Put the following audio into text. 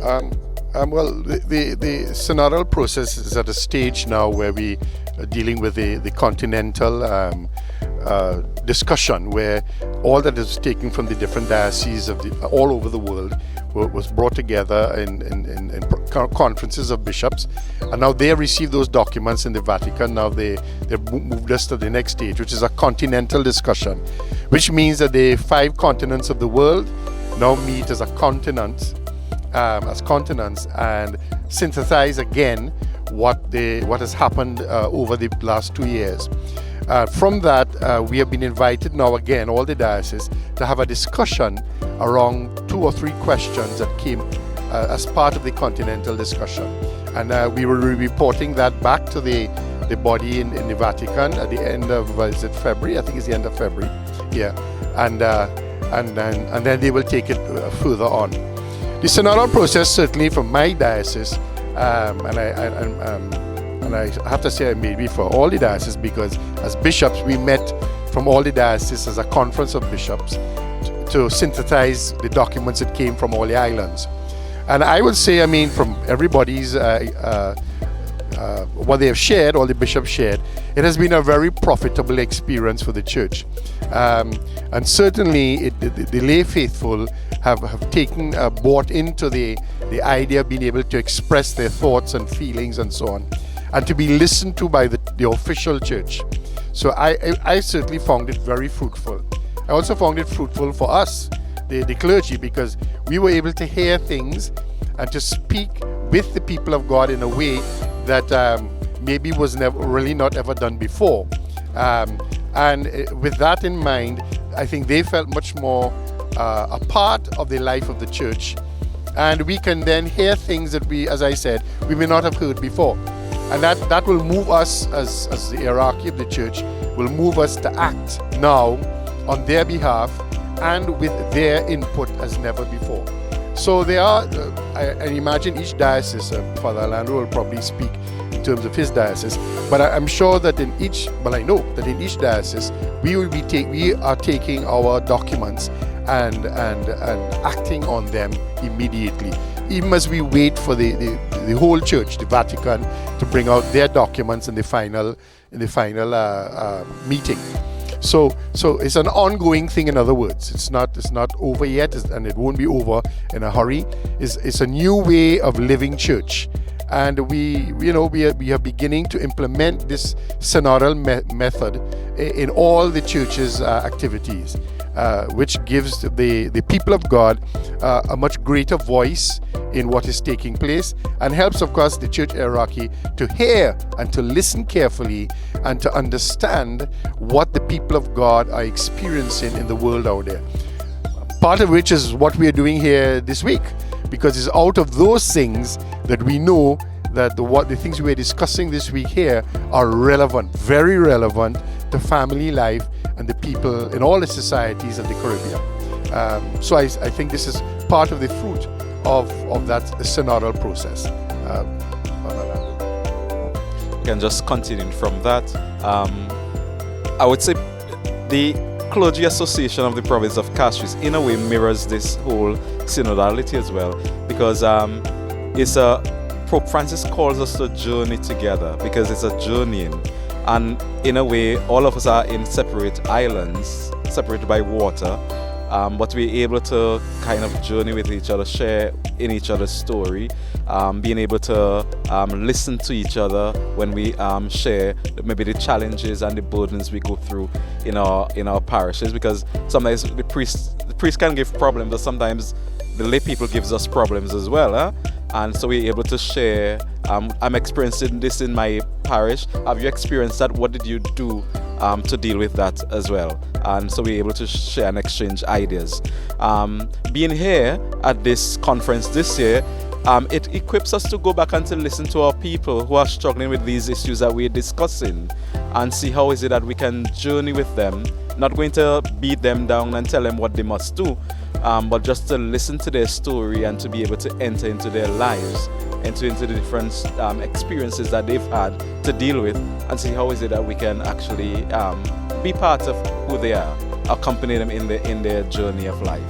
Well, the synodal process is at a stage now where we are dealing with the continental discussion, where all that is taken from the different dioceses of all over the world was brought together in conferences of bishops, and now they receive those documents in the Vatican. Now they've moved us to the next stage, which is a continental discussion, which means that the 5 continents of the world now meet as a continent, as continents, and synthesize again what has happened over the last 2 years. From that, we have been invited now again, all the dioceses, to have a discussion around 2 or 3 questions that came as part of the continental discussion. And we will be reporting that back to the body in the Vatican at the end of, is it February? I think it's the end of February. Yeah. And then they will take it further on. The synodal process, certainly from my diocese, and I have to say maybe for all the dioceses, because as bishops we met from all the dioceses as a conference of bishops to synthesize the documents that came from all the islands. And I would say, from everybody's what they have shared, all the bishops shared, it has been a very profitable experience for the church. And certainly the lay faithful have bought into the idea of being able to express their thoughts and feelings and so on, and to be listened to by the official church. So I certainly found it very fruitful. I also found it fruitful for us, the clergy, because we were able to hear things and to speak with the people of God in a way that maybe was not ever done before. And with that in mind, I think they felt much more a part of the life of the church. And we can then hear things that as I said, we may not have heard before. And that will move us as the hierarchy of the church, will move us to act now on their behalf and with their input as never before. So there are, I imagine each diocese, Father Alando will probably speak in terms of his diocese, but I know that in each diocese we are taking our documents and acting on them immediately, even as we wait for the whole church, the Vatican, to bring out their documents in the final meeting. So it's an ongoing thing. In other words, it's not over yet, and it won't be over in a hurry. It's a new way of living church, and we are beginning to implement this synodal method in all the church's activities, which gives the people of God a much greater voice in what is taking place, and helps, of course, the church hierarchy to hear and to listen carefully and to understand what the people of God are experiencing in the world out there. Part of which is what we are doing here this week, because it's out of those things that we know that the things we are discussing this week here are relevant, very relevant to family life and the people in all the societies of the Caribbean. So I think this is part of the fruit of that synodal process. Can just continue from that. I would say the Clergy Association of the Province of Castries in a way mirrors this whole synodality as well, because Pope Francis calls us to journey together, because it's a journeying, and in a way all of us are in separate islands, separated by water, but we're able to kind of journey with each other, share in each other's story, being able to listen to each other when we share maybe the challenges and the burdens we go through in our parishes, because sometimes the priest can give problems, but sometimes the lay people gives us problems as well, and so we're able to share. I'm experiencing this in my parish. Have you experienced that? What did you do to deal with that as well? And so we're able to share and exchange ideas. Being here at this conference this year, it equips us to go back and to listen to our people who are struggling with these issues that we're discussing, and see how is it that we can journey with them, not going to beat them down and tell them what they must do, but just to listen to their story and to be able to enter into their lives, into the different experiences that they've had to deal with, and see how is it that we can actually be part of who they are, accompany them in their journey of life.